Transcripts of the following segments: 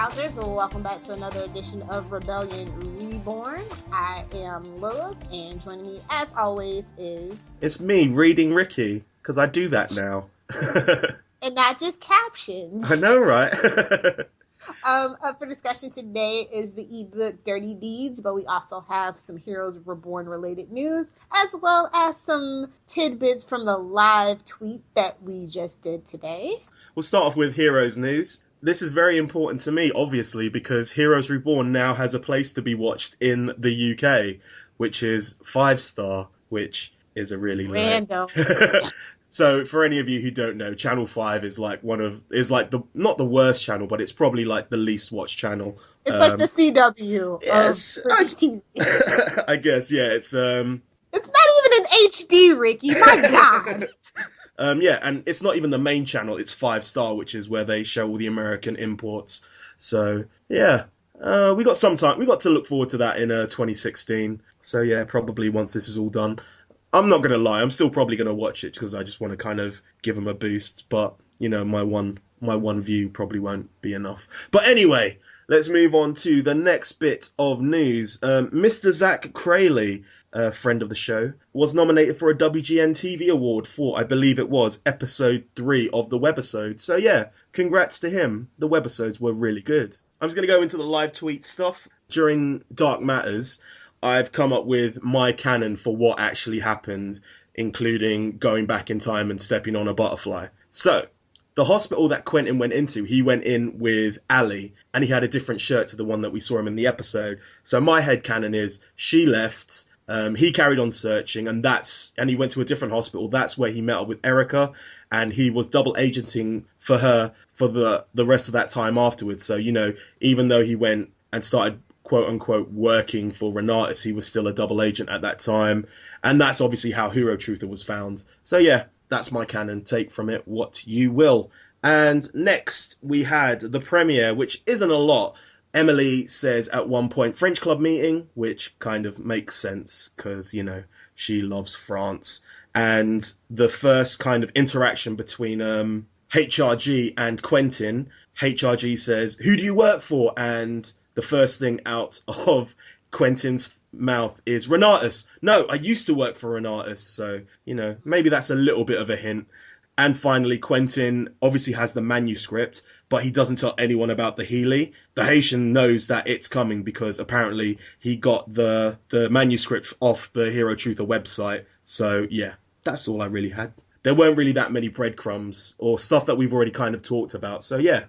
Wowzers, well, welcome back to another edition of Rebellion Reborn. I am Lilith, and joining me, as always, is... It's me, reading Ricky, because I do that now. And not just captions. I know, right? Up for discussion today is the ebook Dirty Deeds, but we also have some Heroes Reborn related news, as well as some tidbits from the live tweet that we just did today. We'll start off with Heroes news. This is very important to me, obviously, because Heroes Reborn now has a place to be watched in the UK, which is 5-star, which is a really random. So, for any of you who don't know, Channel 5 is like not the worst channel, but it's probably like the least watched channel. It's like the CW yes, of British TV. I guess, yeah. It's not even an HD, Ricky. My God. Yeah, and it's not even the main channel. It's 5-star, which is where they show all the American imports. So, yeah. We got some time. We got to look forward to that in 2016. So, yeah, probably once this is all done. I'm not going to lie, I'm still probably going to watch it because I just want to kind of give them a boost. But, you know, my one view probably won't be enough. But anyway, let's move on to the next bit of news. Mr. Zach Crayley, a friend of the show, was nominated for a WGN TV award for, I believe it was, episode 3 of the webisode. So yeah, congrats to him. The webisodes were really good. I'm just going to go into the live tweet stuff. During Dark Matters, I've come up with my canon for what actually happened, including going back in time and stepping on a butterfly. So, the hospital that Quentin went into, he went in with Ali, and he had a different shirt to the one that we saw him in the episode. So my headcanon is, she left, he carried on searching, and he went to a different hospital. That's where he met up with Erica, and he was double agenting for her for the rest of that time afterwards. So, you know, even though he went and started quote-unquote working for Renatus, he was still a double agent at that time, and that's obviously how Hero Truther was found. So yeah, that's my canon. Take from it what you will. And next we had the premiere, which isn't a lot. Emily says at one point French club meeting, which kind of makes sense because, you know, she loves France. And the first kind of interaction between HRG and Quentin, HRG says, "Who do you work for?" And the first thing out of Quentin's mouth is Renatus. No, I used to work for Renatus, so, you know, maybe that's a little bit of a hint. And finally, Quentin obviously has the manuscript, but he doesn't tell anyone about the Healy. The Haitian knows that it's coming because apparently he got the manuscript off the Hero Truther website. So, yeah, that's all I really had. There weren't really that many breadcrumbs or stuff that we've already kind of talked about. So, yeah.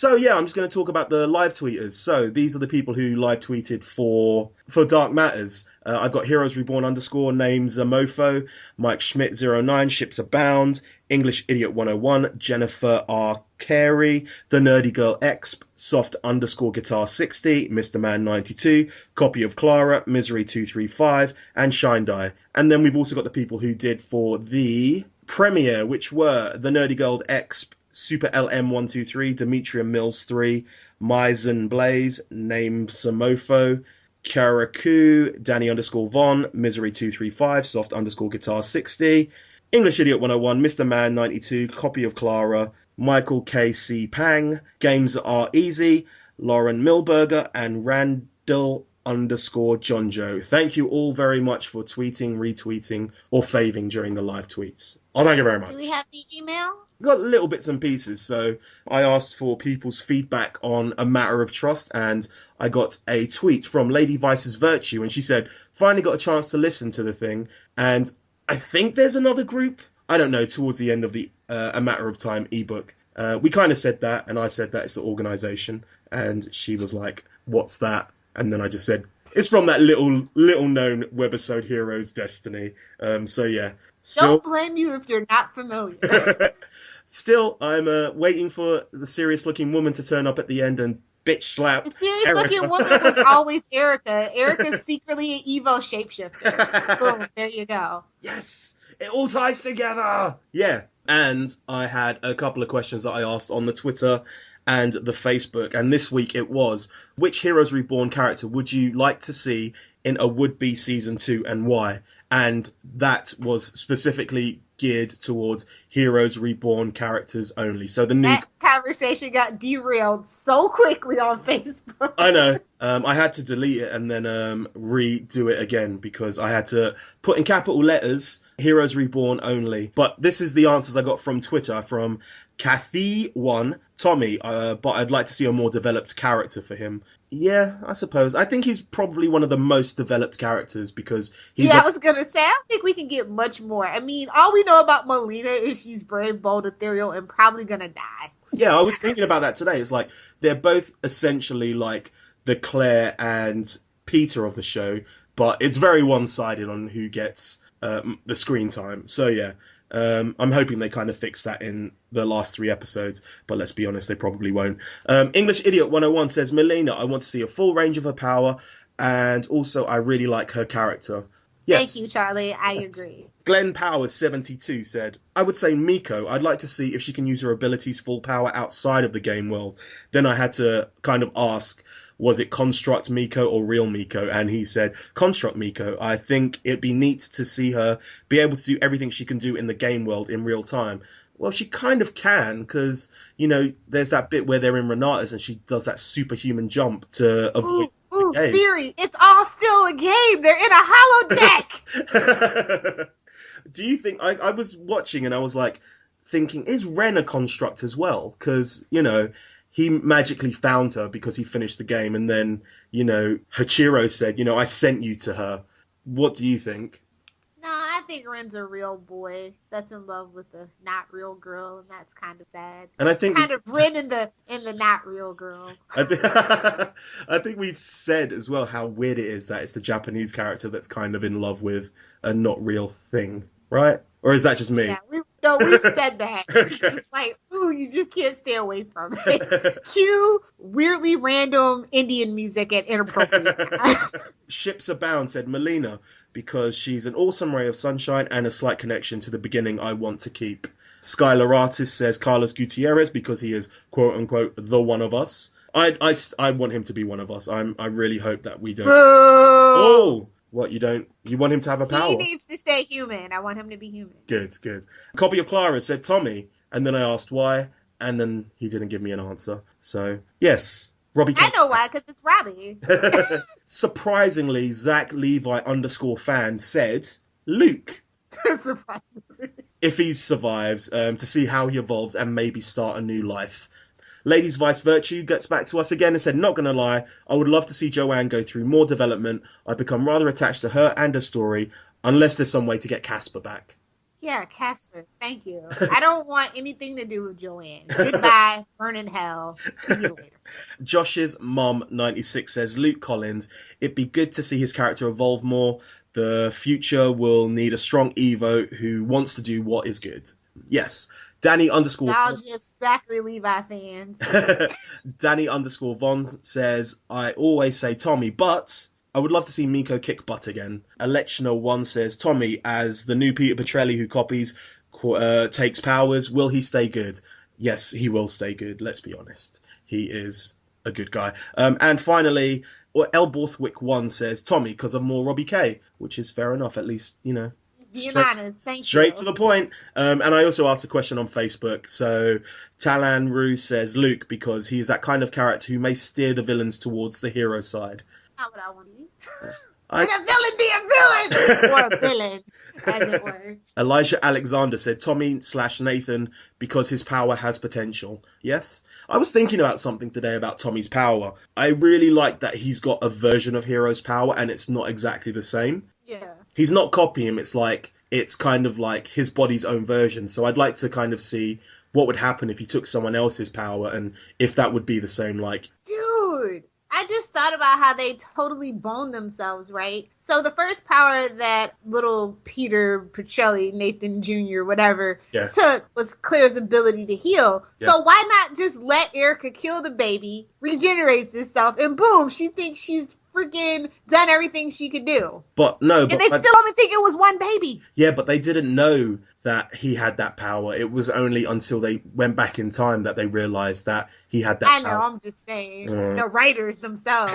I'm just going to talk about the live tweeters. So these are the people who live tweeted for Dark Matters. I've got Heroes Reborn _ names Mofo, Mike Schmidt 09, Ships Abound, English Idiot 101, Jennifer R. Carey, The Nerdy Girl Exp, Soft _ Guitar 60, Mr. Man 92, Copy of Clara, Misery 235, and Shine Die. And then we've also got the people who did for the premiere, which were The Nerdy Girl Exp, Super LM123, Demetria Mills 3, Myzen Blaze, Name Samofo, Karaku, Danny _ Von, Misery 235, Soft _ Guitar 60, English Idiot 101, Mr. Man 92, Copy of Clara, Michael K.C. Pang, Games Are Easy, Lauren Milberger, and Randall _ John Joe. Thank you all very much for tweeting, retweeting, or faving during the live tweets. Oh, thank you very much. Do we have the email? Got little bits and pieces, so I asked for people's feedback on A Matter of Trust, and I got a tweet from Lady Vice's Virtue, and she said, finally got a chance to listen to the thing, and I think there's another group, I don't know, towards the end of the A Matter of Time ebook. We kind of said that, and I said that it's the organisation, and she was like, what's that? And then I just said, it's from that little known webisode Heroes Destiny. So yeah. Don't blame you if you're not familiar. Still, I'm waiting for the serious-looking woman to turn up at the end and bitch slap. The serious-looking woman was always Erica. Erica's secretly an Evo shapeshifter. Boom, there you go. Yes! It all ties together! Yeah. And I had a couple of questions that I asked on the Twitter and the Facebook, and this week it was, which Heroes Reborn character would you like to see in a would-be Season 2 and why? And that was specifically geared towards Heroes Reborn characters only. So the new... Can conversation got derailed so quickly on Facebook. I know. I had to delete it and then redo it again because I had to put in capital letters Heroes Reborn only. But this is the answers I got from Twitter from Kathy1. Tommy, but I'd like to see a more developed character for him. Yeah, I suppose. I think he's probably one of the most developed characters because he's... I was going to say, I don't think we can get much more. I mean, all we know about Malina is she's brave, bold, ethereal, and probably going to die. Yeah, I was thinking about that today. It's like, they're both essentially like the Claire and Peter of the show, but it's very one-sided on who gets the screen time. So yeah, I'm hoping they kind of fix that in the last 3 episodes, but let's be honest, they probably won't. English Idiot 101 says, Malina, I want to see a full range of her power, and also I really like her character. Yes. Thank you, Charlie. I agree. Glenn Powers 72 said, I would say Miko. I'd like to see if she can use her abilities full power outside of the game world. Then I had to kind of ask, was it Construct Miko or Real Miko? And he said, Construct Miko. I think it'd be neat to see her be able to do everything she can do in the game world in real time. Well, she kind of can, because, you know, there's that bit where they're in Renata's and she does that superhuman jump to avoid... Ooh, theory. It's all still a game. They're in a holodeck. Do you think... I was watching and I was like thinking, is Ren a construct as well? Because, you know, he magically found her because he finished the game, and then, you know, Hachiro said, you know, I sent you to her. What do you think? No, I think Ren's a real boy that's in love with a not real girl, and that's kind of sad. And I think kind of Ren in the not real girl. I think we've said as well how weird it is that it's the Japanese character that's kind of in love with a not real thing, right? Or is that just me? Yeah, we've said that. It's just like, ooh, you just can't stay away from it. Cue weirdly random Indian music at inappropriate times. Ships Abound said, Malina, because she's an awesome ray of sunshine and a slight connection to the beginning I want to keep. Skylar Artist says Carlos Gutierrez because he is quote unquote the one of us. I want him to be one of us. I really hope that we don't. Oh, what, you don't? You want him to have a power? He needs to stay human. I want him to be human. Good. Copy of Clara said Tommy, and then I asked why, and then he didn't give me an answer. So yes. Robbie. I know why, because it's Robbie. Surprisingly, Zach Levi _fan said Luke. Surprisingly. If he survives, to see how he evolves and maybe start a new life. Ladies Vice Virtue gets back to us again and said, not gonna lie, I would love to see Joanne go through more development. I've become rather attached to her and her story, unless there's some way to get Casper back. Yeah, Casper, thank you. I don't want anything to do with Joanne. Goodbye, burn in hell. See you later. Josh's mom 96 says, Luke Collins, it'd be good to see his character evolve more. The future will need a strong Evo who wants to do what is good. Yes. Danny _ Y'all just Zachary Levi fans. Danny _ Von says, I always say Tommy, but I would love to see Miko kick butt again. Alechna1 says, Tommy, as the new Peter Petrelli who copies, takes powers, will he stay good? Yes, he will stay good, let's be honest. He is a good guy. And finally, El Borthwick 1 says, Tommy, because of more Robbie K, which is fair enough, at least, you know. Being honest, thank you. Straight to the point. And I also asked a question on Facebook. So Talan Rue says Luke, because he's that kind of character who may steer the villains towards the hero side. That's not what I want to be. And a villain be a villain! Or a villain, as it were. Elijah Alexander said Tommy/Nathan because his power has potential. Yes? I was thinking about something today about Tommy's power. I really like that he's got a version of Hero's power and it's not exactly the same. Yeah. He's not copying him. It's kind of like his body's own version. So I'd like to kind of see what would happen if he took someone else's power and if that would be the same, like... Dude, I just thought about how they totally boned themselves, right? So the first power that little Peter Petrelli, Nathan Jr., whatever, took was Claire's ability to heal. Yeah. So why not just let Erica kill the baby, regenerates herself, and boom, she thinks she's freaking done everything she could do. But no, and they still only think it was one baby. Yeah, but they didn't know that he had that power. It was only until they went back in time that they realized that he had that power. I know, I'm just saying. The writers themselves.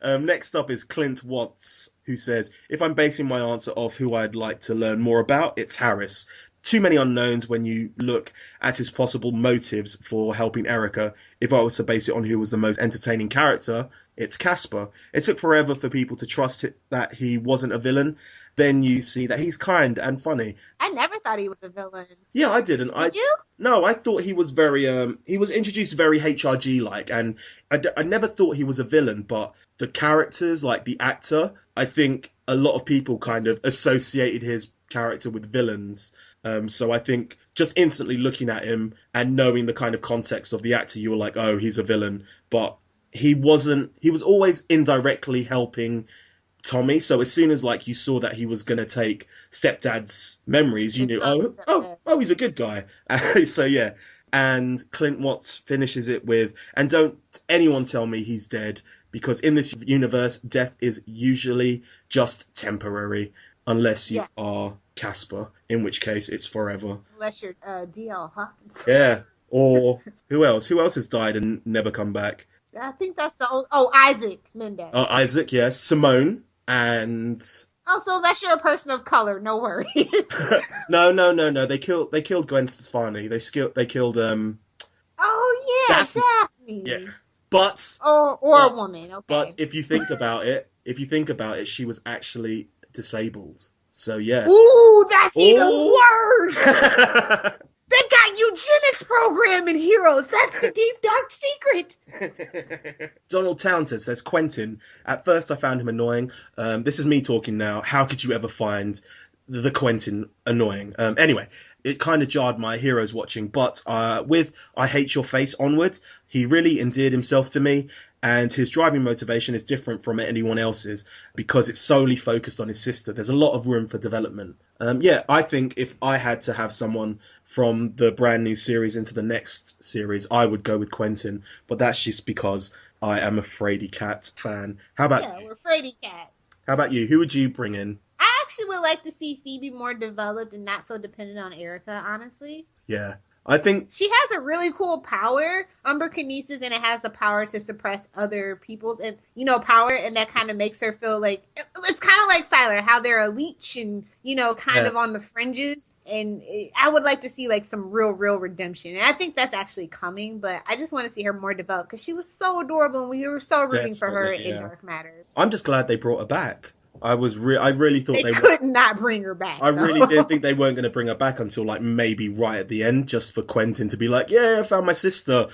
Next up is Clint Watts, who says, if I'm basing my answer off who I'd like to learn more about, it's Harris. too many unknowns when you look at his possible motives for helping Erica. If I was to base it on who was the most entertaining character, it's Casper. It took forever for people to trust that he wasn't a villain. Then you see that he's kind and funny. I never thought he was a villain. Yeah, I didn't. Did you? No, I thought he was very he was introduced very HRG like, and I never thought he was a villain. But the characters, like the actor, I think a lot of people kind of associated his character with villains. So I think just instantly looking at him and knowing the kind of context of the actor, you were like, oh, he's a villain. But he wasn't. He was always indirectly helping Tommy. So as soon as like you saw that he was going to take stepdad's memories, you knew, oh, he's a good guy. So yeah. And Clint Watts finishes it with, and don't anyone tell me he's dead, because in this universe, death is usually just temporary, unless you are Casper, in which case it's forever. Unless you're D.L. Hawkins. Yeah. Or who else? Who else has died and never come back? I think that's the old... Oh, Isaac Mendez. Oh, Isaac, yes. Simone, and... Oh, so unless you're a person of color, no worries. No. They killed Gwen Stefani. They killed Oh yeah, Daphne. Yeah. But a woman, okay. But if you think about it, she was actually disabled. So yeah. Ooh, that's even worse. They got eugenics program in Heroes. That's the deep, dark secret. Donald Townsend says, Quentin, at first I found him annoying. This is me talking now. How could you ever find the Quentin annoying? Anyway, it kind of jarred my Heroes watching, but with I Hate Your Face onwards, he really endeared himself to me. And his driving motivation is different from anyone else's because it's solely focused on his sister. There's a lot of room for development. I think if I had to have someone from the brand new series into the next series, I would go with Quentin. But that's just because I am a Frady Cat fan. How about you? We're Frady Cats. How about you? Who would you bring in? I actually would like to see Phoebe more developed and not so dependent on Erica, honestly. Yeah. I think she has a really cool power, Umberkinesis, and it has the power to suppress other people's power, and that kind of makes her feel like it's kind of like Sylar, how they're a leech and kind of on the fringes. And I would like to see like some real redemption, and I think that's actually coming. But I just want to see her more developed because she was so adorable, and we were so rooting for her in Dark Matters. I'm just glad they brought her back. I really thought they could not bring her back. I really didn't think they weren't going to bring her back until like maybe right at the end, just for Quentin to be like, yeah, I found my sister.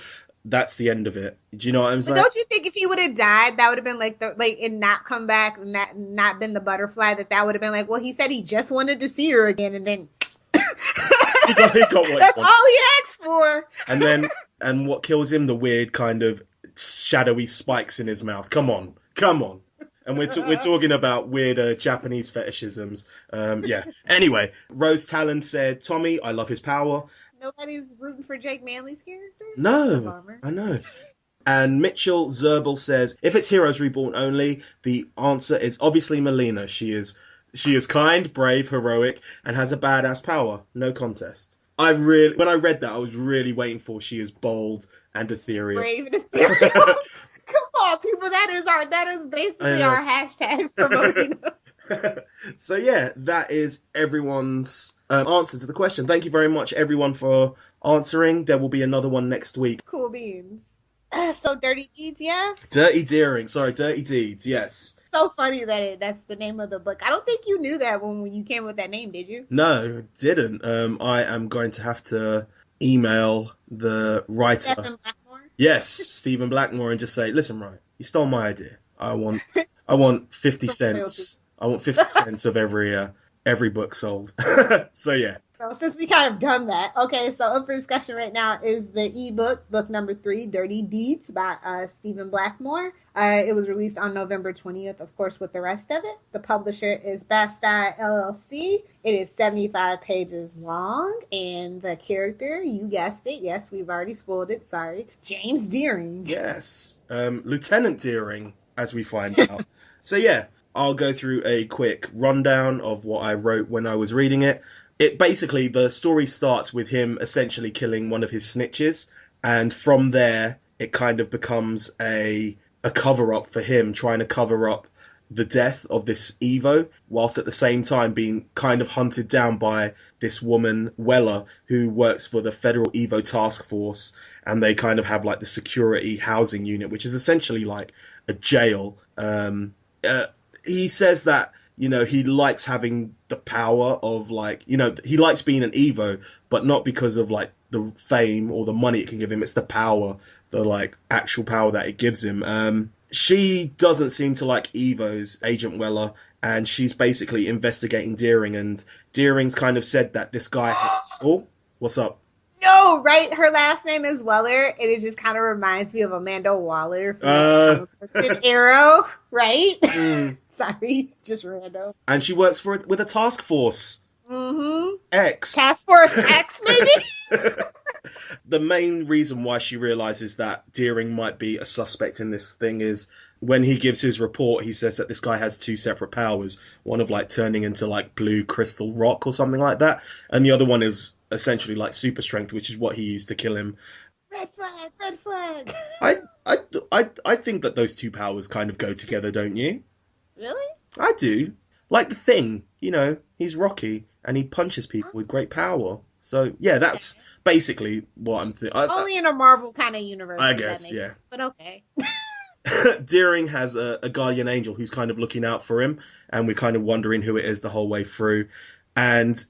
That's the end of it. Do you know what I'm saying? Don't you think if he would have died, that would have been like and not come back, and that not been the butterfly, that would have been like, well, he said he just wanted to see her again, and then he got what that's all he asked for. And what kills him? The weird kind of shadowy spikes in his mouth. Come on. And we're talking about weird Japanese fetishisms. Anyway, Rose Talon said, Tommy, I love his power. Nobody's rooting for Jake Manley's character? No, I know. And Mitchell Zerbel says, if it's Heroes Reborn only, the answer is obviously Malina. She is kind, brave, heroic, and has a badass power. No contest. When I read that, I was really waiting for she is bold and ethereal. Brave and ethereal. Come on, people. That is basically our hashtag for Malina. So yeah, that is everyone's answer to the question. Thank you very much, everyone, for answering. There will be another one next week. Cool beans. So Dirty Deeds, yeah? Dirty Deeds, yes. So funny that that's the name of the book. I don't think you knew that when you came with that name, did you? No, didn't. I am going to have to email the writer. Stephen Blackmore? Yes, Stephen Blackmore, and just say, listen, right, you stole my idea. I want 50 cents. I want 50 cents of every book sold. So yeah. So since we kind of done that, okay, so up for discussion right now is the ebook, book number 3, Dirty Deeds by Stephen Blackmore. It was released on November 20th, of course, with the rest of it. The publisher is Bastille LLC. It is 75 pages long, and the character, you guessed it, yes, we've already spoiled it, sorry, James Deering. Yes, Lieutenant Deering, as we find out. So yeah, I'll go through a quick rundown of what I wrote when I was reading it. Basically, the story starts with him essentially killing one of his snitches, and from there, it kind of becomes a cover-up for him, trying to cover up the death of this Evo, whilst at the same time being kind of hunted down by this woman, Weller, who works for the Federal Evo Task Force, and they kind of have like the security housing unit, which is essentially like a jail. He says that, he likes having the power of like, he likes being an Evo, but not because of like the fame or the money it can give him. It's the power, the like actual power that it gives him. She doesn't seem to like Evo's, Agent Weller, and she's basically investigating Deering, and Deering's kind of said that this guy... Oh, what's up? No, right? Her last name is Weller, and it just kind of reminds me of Amanda Waller from an Arrow, right? Sorry, just random. And she works with a task force. Mm-hmm. X. Task Force X, maybe? The main reason why she realizes that Deering might be a suspect in this thing is when he gives his report, he says that this guy has two separate powers. One of like turning into like blue crystal rock or something like that. And the other one is essentially like super strength, which is what he used to kill him. Red flag, red flag. I think that those two powers kind of go together, don't you? Really? I do. Like the Thing, he's Rocky and he punches people with great power. So yeah, that's basically what I'm thinking. Only in a Marvel kind of universe. I guess, yeah. Sense, but okay. Deering has a guardian angel who's kind of looking out for him, and we're kind of wondering who it is the whole way through. And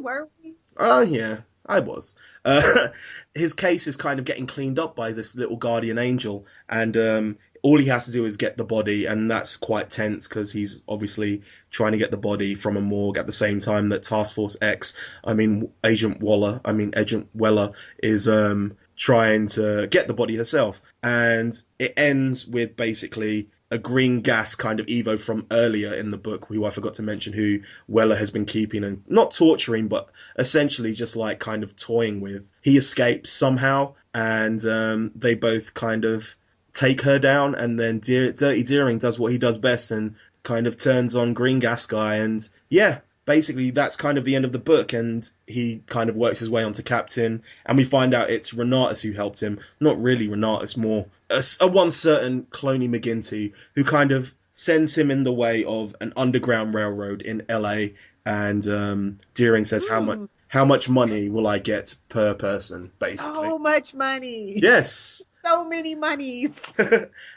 Were we? Oh yeah, I was. His case is kind of getting cleaned up by this little guardian angel, and all he has to do is get the body, and that's quite tense because he's obviously trying to get the body from a morgue at the same time that Task Force X, Agent Weller is trying to get the body herself. And it ends with basically a green gas kind of Evo from earlier in the book, who I forgot to mention, who Weller has been keeping and not torturing, but essentially just like kind of toying with. He escapes somehow, and they both kind of take her down, and then Dirty Deering does what he does best and kind of turns on Green Gas Guy, and yeah, basically that's kind of the end of the book, and he kind of works his way onto Captain, and we find out it's Renatus who helped him. Not really Renatus, more a one certain Cloney McGinty, who kind of sends him in the way of an underground railroad in LA, and Deering says, how much money will I get per person, basically. So much money. Yes. So many monies.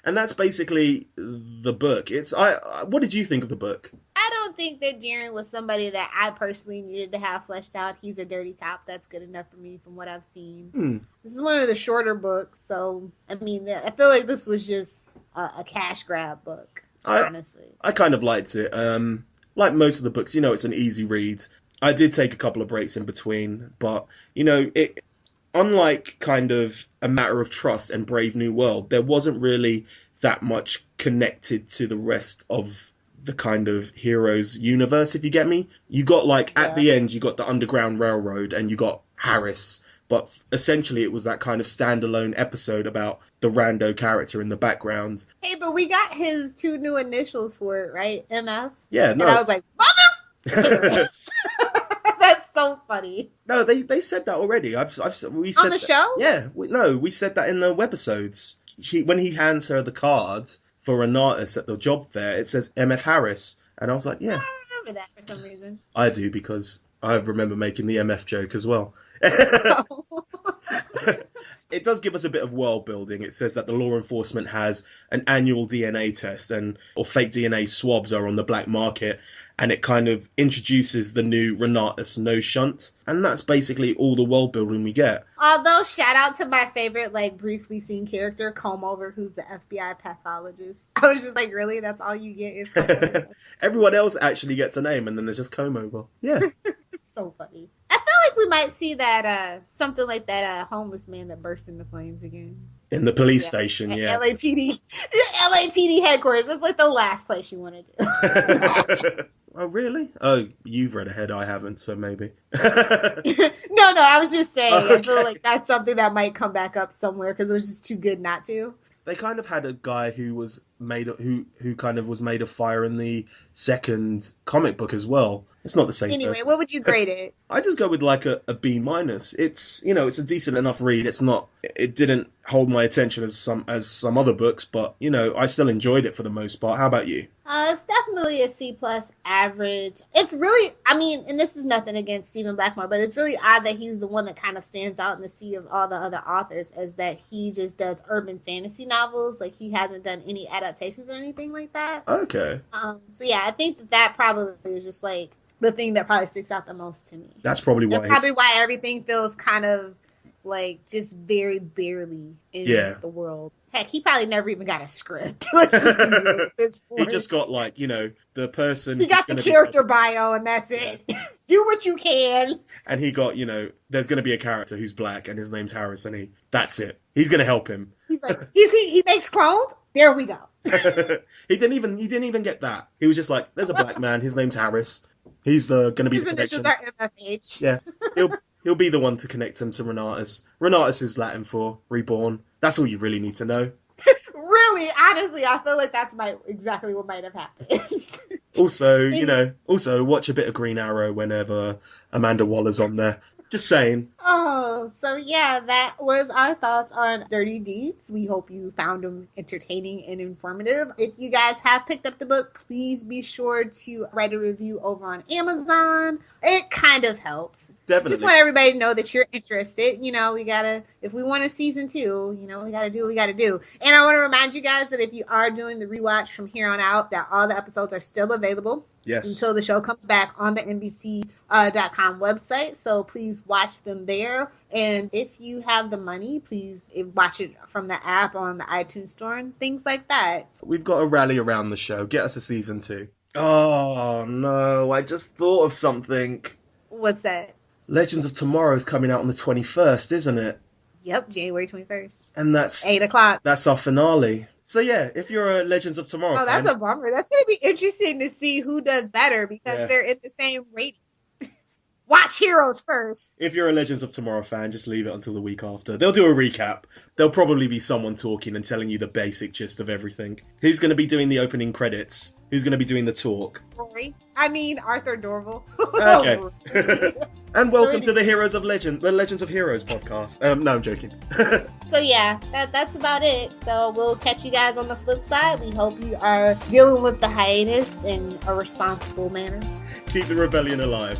And that's basically the book. What did you think of the book? I don't think that Deering was somebody that I personally needed to have fleshed out. He's a dirty cop. That's good enough for me from what I've seen. This is one of the shorter books, so I feel like this was just a cash grab book, honestly. I kind of liked it. Like most of the books, it's an easy read. I did take a couple of breaks in between, but it, unlike kind of A Matter of Trust and Brave New World, there wasn't really that much connected to the rest of the kind of Heroes universe, if you get me. You got at the end, you got the Underground Railroad and you got Harris, but essentially it was that kind of standalone episode about the rando character in the background. Hey, but we got his two new initials for it, right? MF? Yeah, no. And I was like, mother! That's so funny. No, they said that already. We said on the show? Yeah, we said that in the webisodes. When he hands her the card for Renatus at the job fair, it says MF Harris, and I was like, yeah. I don't remember that for some reason. I do, because I remember making the MF joke as well. It does give us a bit of world building. It says that the law enforcement has an annual DNA test, or fake DNA swabs are on the black market, and it kind of introduces the new Renatus no shunt, and that's basically all the world building we get. Although, shout out to my favorite, briefly seen character, Comeover, who's the FBI pathologist. I was just like, really? That's all you get is Comeover? Everyone else actually gets a name, and then there's just Comeover. Yeah. It's so funny. I feel like we might see that, something like that homeless man that burst into flames again. In the police station, yeah. LAPD headquarters. That's like the last place you want to do. Oh, really? Oh, you've read ahead. I haven't, so maybe. No, I was just saying. Okay. I feel like that's something that might come back up somewhere because it was just too good not to. They kind of had a guy who was made of, who kind of was made of fire in the second comic book as well. It's not the same Anyway, person. what would you grade it? I just go with like a B minus. It's it's a decent enough read. It didn't hold my attention as some other books, but I still enjoyed it for the most part. How about you? It's definitely a C plus average. It's really, I mean, and this is nothing against Stephen Blackmore, but it's really odd that he's the one that kind of stands out in the sea of all the other authors, as that he just does urban fantasy novels. Like, he hasn't done any adaptations or anything like that. Okay. So yeah, I think that probably is just like the thing that probably sticks out the most to me. That's probably why everything feels kind of like just very barely in the world. Heck, he probably never even got a script. Let's just be real at this point. He just got like, the person. He got the character bio and that's it. Do what you can. And he got, there's going to be a character who's black and his name's Harris, and that's it. He's going to help him. He's like, he makes clones? There we go. He didn't even get that. He was just like, there's a black man, his name's Harris. He's going to be the connection. His initials are MFH. Yeah. He'll be the one to connect him to Renatus. Renatus is Latin for reborn. That's all you really need to know. Really, honestly, I feel like that's exactly what might have happened. Also, watch a bit of Green Arrow whenever Amanda Waller's on there. Just saying. Oh, so yeah, that was our thoughts on Dirty Deeds. We hope you found them entertaining and informative. If you guys have picked up the book, please be sure to write a review over on Amazon. It kind of helps. Definitely. Just want everybody to know that you're interested. If we want a season 2, we gotta do what we gotta do. And I want to remind you guys that if you are doing the rewatch from here on out, that all the episodes are still available. Yes. Until the show comes back on the NBC.com website. So please watch them there. And if you have the money, please watch it from the app on the iTunes store and things like that. We've got to rally around the show. Get us a season 2. Oh, no. I just thought of something. What's that? Legends of Tomorrow is coming out on the 21st, isn't it? Yep, January 21st. And that's 8 o'clock. That's our finale. So yeah, if you're a Legends of Tomorrow fan... Oh, that's a bummer. That's going to be interesting to see who does better because they're in the same rating. Watch Heroes first. If you're a Legends of Tomorrow fan, just leave it until the week after. They'll do a recap. There'll probably be someone talking and telling you the basic gist of everything. Who's going to be doing the opening credits? Who's going to be doing the talk? Rory. I mean, Arthur Dorval. Okay. And welcome to the Legends of Heroes podcast. No, I'm joking. So yeah, that's about it. So we'll catch you guys on the flip side. We hope you are dealing with the hiatus in a responsible manner. Keep the rebellion alive.